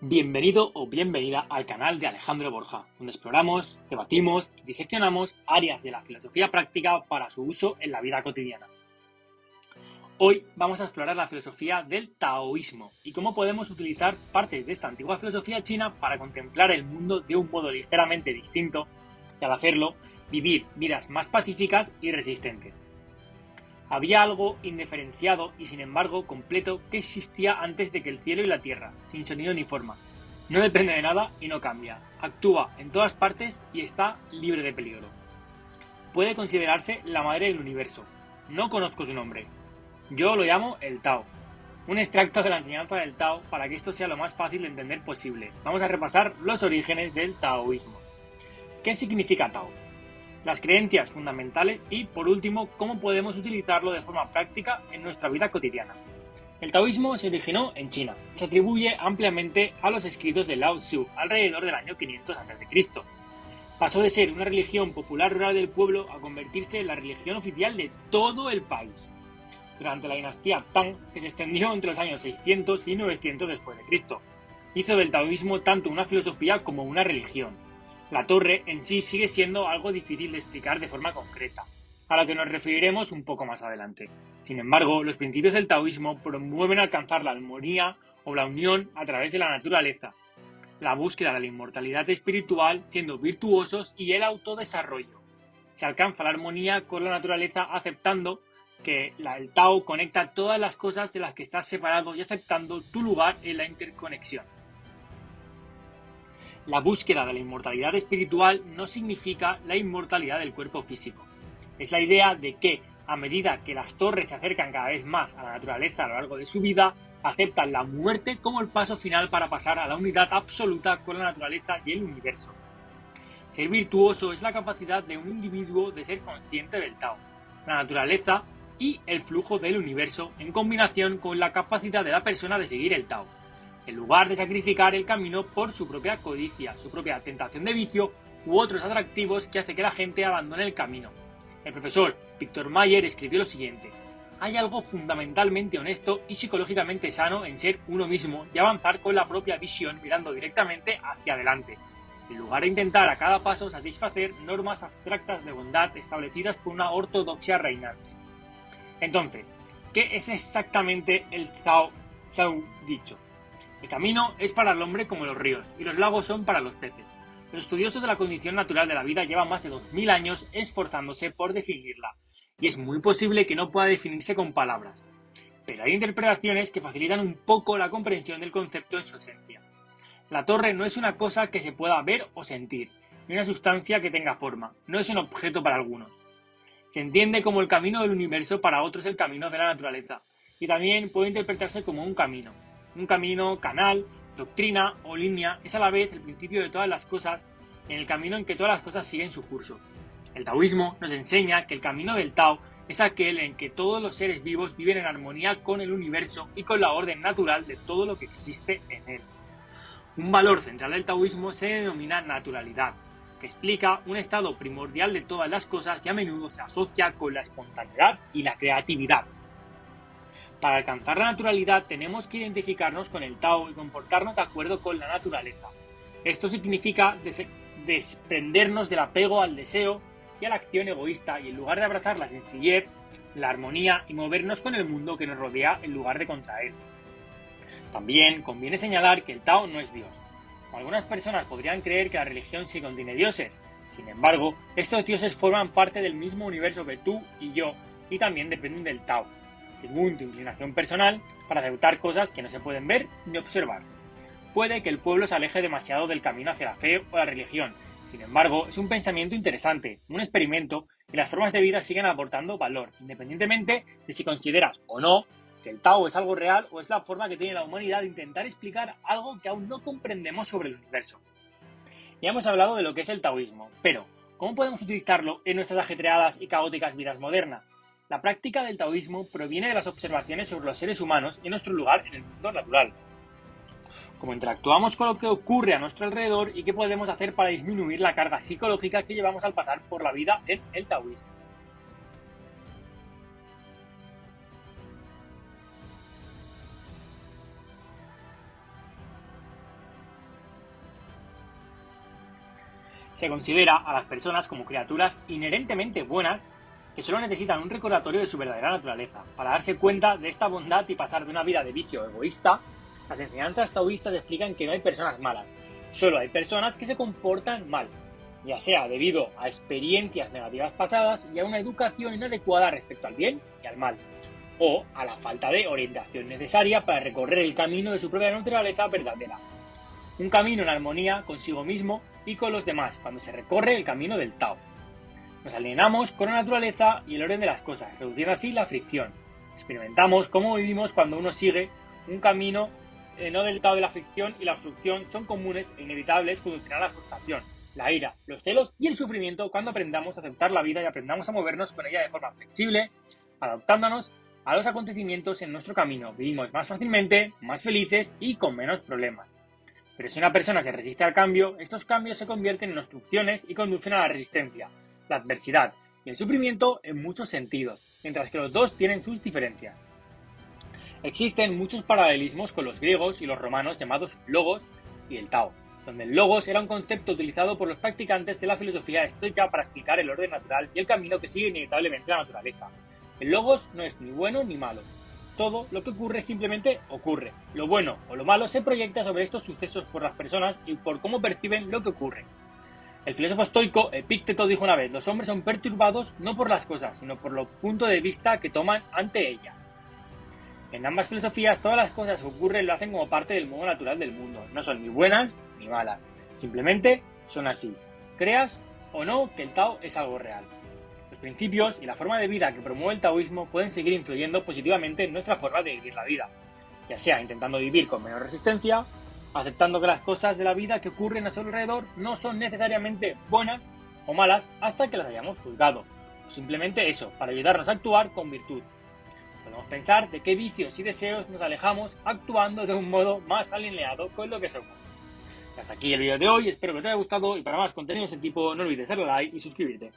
Bienvenido o bienvenida al canal de Alejandro Borja, donde exploramos, debatimos y diseccionamos áreas de la filosofía práctica para su uso en la vida cotidiana. Hoy vamos a explorar la filosofía del taoísmo y cómo podemos utilizar partes de esta antigua filosofía china para contemplar el mundo de un modo ligeramente distinto y, al hacerlo, vivir vidas más pacíficas y resistentes. Había algo indiferenciado y sin embargo completo que existía antes de que el cielo y la tierra, sin sonido ni forma. No depende de nada y no cambia. Actúa en todas partes y está libre de peligro. Puede considerarse la madre del universo. No conozco su nombre. Yo lo llamo el Tao. Un extracto de la enseñanza del Tao para que esto sea lo más fácil de entender posible. Vamos a repasar los orígenes del taoísmo. ¿Qué significa Tao? Las creencias fundamentales y, por último, cómo podemos utilizarlo de forma práctica en nuestra vida cotidiana. El taoísmo se originó en China. Se atribuye ampliamente a los escritos de Lao Tzu alrededor del año 500 a.C. Pasó de ser una religión popular rural del pueblo a convertirse en la religión oficial de todo el país. Durante la dinastía Tang, que se extendió entre los años 600 y 900 después de Cristo, hizo del taoísmo tanto una filosofía como una religión. La torre en sí sigue siendo algo difícil de explicar de forma concreta, a la que nos referiremos un poco más adelante. Sin embargo, los principios del taoísmo promueven alcanzar la armonía o la unión a través de la naturaleza, la búsqueda de la inmortalidad espiritual siendo virtuosos y el autodesarrollo. Se alcanza la armonía con la naturaleza aceptando que el Tao conecta todas las cosas de las que estás separado y aceptando tu lugar en la interconexión. La búsqueda de la inmortalidad espiritual no significa la inmortalidad del cuerpo físico. Es la idea de que, a medida que las torres se acercan cada vez más a la naturaleza a lo largo de su vida, aceptan la muerte como el paso final para pasar a la unidad absoluta con la naturaleza y el universo. Ser virtuoso es la capacidad de un individuo de ser consciente del Tao, la naturaleza y el flujo del universo en combinación con la capacidad de la persona de seguir el Tao, en lugar de sacrificar el camino por su propia codicia, su propia tentación de vicio u otros atractivos que hace que la gente abandone el camino. El profesor Víctor Mayer escribió lo siguiente: hay algo fundamentalmente honesto y psicológicamente sano en ser uno mismo y avanzar con la propia visión mirando directamente hacia adelante, en lugar de intentar a cada paso satisfacer normas abstractas de bondad establecidas por una ortodoxia reinante. Entonces, ¿qué es exactamente el Tao Tzu dicho? El camino es para el hombre como los ríos, y los lagos son para los peces. Los estudiosos de la condición natural de la vida llevan más de 2000 años esforzándose por definirla, y es muy posible que no pueda definirse con palabras. Pero hay interpretaciones que facilitan un poco la comprensión del concepto en su esencia. La torre no es una cosa que se pueda ver o sentir, ni una sustancia que tenga forma, no es un objeto para algunos. Se entiende como el camino del universo, para otros el camino de la naturaleza, y también puede interpretarse como un camino. Un camino, canal, doctrina o línea es a la vez el principio de todas las cosas, en el camino en que todas las cosas siguen su curso. El taoísmo nos enseña que el camino del Tao es aquel en que todos los seres vivos viven en armonía con el universo y con la orden natural de todo lo que existe en él. Un valor central del taoísmo se denomina naturalidad, que explica un estado primordial de todas las cosas y a menudo se asocia con la espontaneidad y la creatividad. Para alcanzar la naturalidad tenemos que identificarnos con el Tao y comportarnos de acuerdo con la naturaleza. Esto significa desprendernos del apego al deseo y a la acción egoísta y, en lugar de abrazar la sencillez, la armonía y movernos con el mundo que nos rodea en lugar de contra él. También conviene señalar que el Tao no es Dios. Algunas personas podrían creer que la religión sí contiene dioses. Sin embargo, estos dioses forman parte del mismo universo que tú y yo y también dependen del Tao, según tu inclinación personal, para aceptar cosas que no se pueden ver ni observar. Puede que el pueblo se aleje demasiado del camino hacia la fe o la religión. Sin embargo, es un pensamiento interesante, un experimento, y las formas de vida siguen aportando valor, independientemente de si consideras o no que el Tao es algo real o es la forma que tiene la humanidad de intentar explicar algo que aún no comprendemos sobre el universo. Ya hemos hablado de lo que es el taoísmo, pero ¿cómo podemos utilizarlo en nuestras ajetreadas y caóticas vidas modernas? La práctica del taoísmo proviene de las observaciones sobre los seres humanos y nuestro lugar en el mundo natural. Cómo interactuamos con lo que ocurre a nuestro alrededor y qué podemos hacer para disminuir la carga psicológica que llevamos al pasar por la vida en el taoísmo. Se considera a las personas como criaturas inherentemente buenas que solo necesitan un recordatorio de su verdadera naturaleza para darse cuenta de esta bondad y pasar de una vida de vicio egoísta. Las enseñanzas taoístas explican que no hay personas malas, solo hay personas que se comportan mal, ya sea debido a experiencias negativas pasadas y a una educación inadecuada respecto al bien y al mal, o a la falta de orientación necesaria para recorrer el camino de su propia naturaleza verdadera. Un camino en armonía consigo mismo y con los demás cuando se recorre el camino del Tao. Nos alineamos con la naturaleza y el orden de las cosas, reduciendo así la fricción. Experimentamos cómo vivimos cuando uno sigue un camino no del Tao de la fricción y la obstrucción son comunes e inevitables conducirán a la frustración, la ira, los celos y el sufrimiento cuando aprendamos a aceptar la vida y aprendamos a movernos con ella de forma flexible, adaptándonos a los acontecimientos en nuestro camino. Vivimos más fácilmente, más felices y con menos problemas. Pero si una persona se resiste al cambio, estos cambios se convierten en obstrucciones y conducen a la resistencia, la adversidad y el sufrimiento en muchos sentidos, mientras que los dos tienen sus diferencias. Existen muchos paralelismos con los griegos y los romanos llamados logos y el Tao, donde el logos era un concepto utilizado por los practicantes de la filosofía estoica para explicar el orden natural y el camino que sigue inevitablemente la naturaleza. El logos no es ni bueno ni malo. Todo lo que ocurre simplemente ocurre. Lo bueno o lo malo se proyecta sobre estos sucesos por las personas y por cómo perciben lo que ocurre. El filósofo estoico Epicteto dijo una vez: los hombres son perturbados no por las cosas, sino por los puntos de vista que toman ante ellas. En ambas filosofías, todas las cosas que ocurren lo hacen como parte del modo natural del mundo. No son ni buenas ni malas. Simplemente son así. Creas o no que el Tao es algo real. Los principios y la forma de vida que promueve el taoísmo pueden seguir influyendo positivamente en nuestra forma de vivir la vida, ya sea intentando vivir con menos resistencia, aceptando que las cosas de la vida que ocurren a su alrededor no son necesariamente buenas o malas hasta que las hayamos juzgado, o simplemente eso, para ayudarnos a actuar con virtud. Podemos pensar de qué vicios y deseos nos alejamos actuando de un modo más alineado con lo que somos. Hasta aquí el vídeo de hoy, espero que te haya gustado y para más contenido de este tipo no olvides darle like y suscribirte.